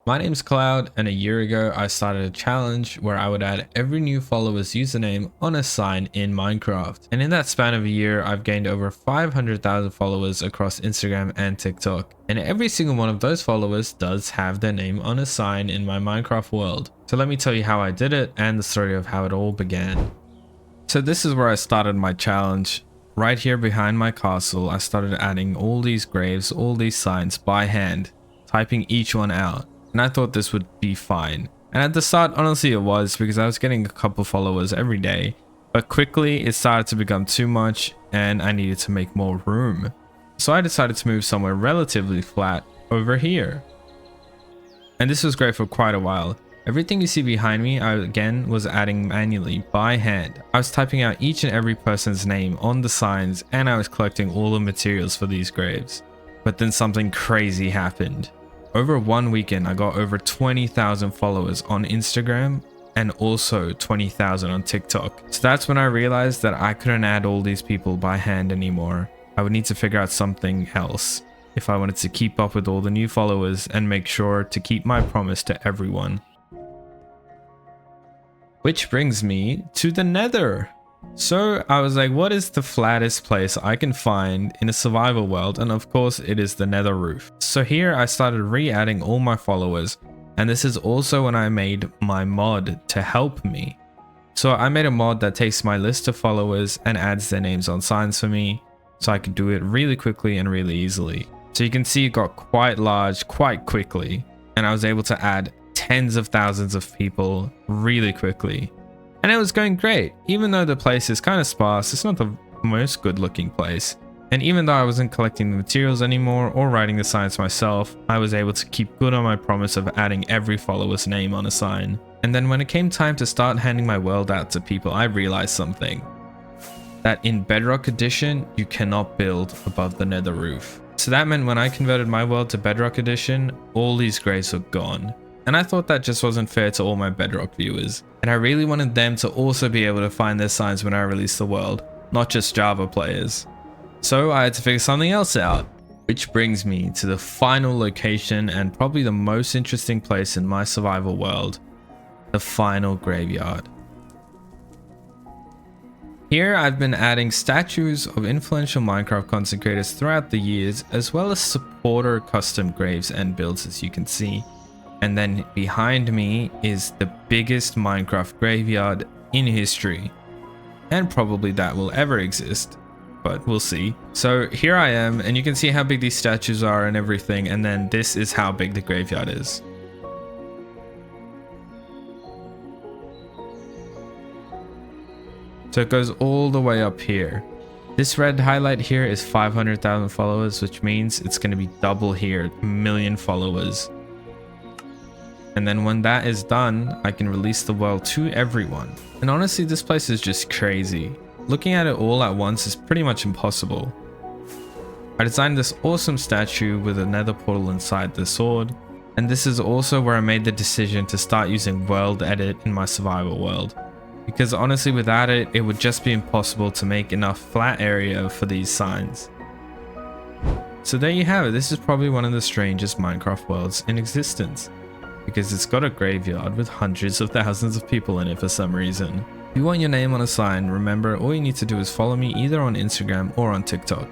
My name's Cloud, and a year ago I started a challenge where I would add every new follower's username on a sign in Minecraft. And in that span of a year, I've gained over 500,000 followers across Instagram and TikTok. And every single one of those followers does have their name on a sign in my Minecraft world. So let me tell you how I did it and the story of how it all began. So this is where I started my challenge. Right here behind my castle, I started adding all these graves, all these signs by hand, typing each one out. And I thought this would be fine. And at the start, honestly, it was, because I was getting a couple followers every day. But quickly, it started to become too much and I needed to make more room. So I decided to move somewhere relatively flat over here. And this was great for quite a while. Everything you see behind me, I again was adding manually by hand. I was typing out each and every person's name on the signs, and I was collecting all the materials for these graves. But then something crazy happened. Over one weekend, I got over 20,000 followers on Instagram and also 20,000 on TikTok. So that's when I realized that I couldn't add all these people by hand anymore. I would need to figure out something else if I wanted to keep up with all the new followers and make sure to keep my promise to everyone. Which brings me to the Nether. So I was like, what is the flattest place I can find in a survival world? And of course it is the Nether roof. So here I started re-adding all my followers, and this is also when I made my mod to help me. So I made a mod that takes my list of followers and adds their names on signs for me, so I could do it really quickly and really easily. So you can see it got quite large quite quickly, and I was able to add tens of thousands of people really quickly. And it was going great. Even though the place is kind of sparse, it's not the most good looking place. And even though I wasn't collecting the materials anymore or writing the signs myself, I was able to keep good on my promise of adding every follower's name on a sign. And then when it came time to start handing my world out to people, I realized something. That in Bedrock Edition, you cannot build above the Nether roof. So that meant when I converted my world to Bedrock Edition, all these graves were gone. And I thought that just wasn't fair to all my Bedrock viewers. And I really wanted them to also be able to find their signs when I released the world, not just Java players. So I had to figure something else out. Which brings me to the final location and probably the most interesting place in my survival world, the final graveyard. Here I've been adding statues of influential Minecraft content creators throughout the years, as well as supporter custom graves and builds, as you can see. And then behind me is the biggest Minecraft graveyard in history. And probably that will ever exist, but we'll see. So here I am, and you can see how big these statues are and everything, and then this is how big the graveyard is. So it goes all the way up here. This red highlight here is 500,000 followers, which means it's going to be double here, 1 million followers. And then when that is done, I can release the world to everyone. And honestly, this place is just crazy. Looking at it all at once is pretty much impossible. I designed this awesome statue with a nether portal inside the sword. And this is also where I made the decision to start using world edit in my survival world. Because honestly, without it, it would just be impossible to make enough flat area for these signs. So there you have it. This is probably one of the strangest Minecraft worlds in existence, because it's got a graveyard with hundreds of thousands of people in it for some reason. If you want your name on a sign, remember all you need to do is follow me either on Instagram or on TikTok.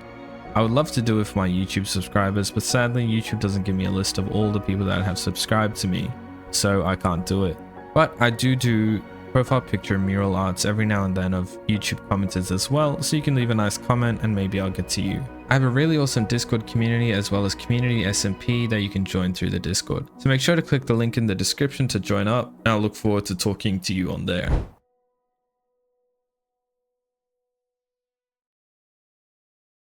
I would love to do it for my YouTube subscribers, but sadly YouTube doesn't give me a list of all the people that have subscribed to me, so I can't do it. But I do profile picture mural arts every now and then of YouTube commenters as well, so you can leave a nice comment and maybe I'll get to you. I have a really awesome Discord community as well as community SMP that you can join through the Discord. So make sure to click the link in the description to join up, and I'll look forward to talking to you on there.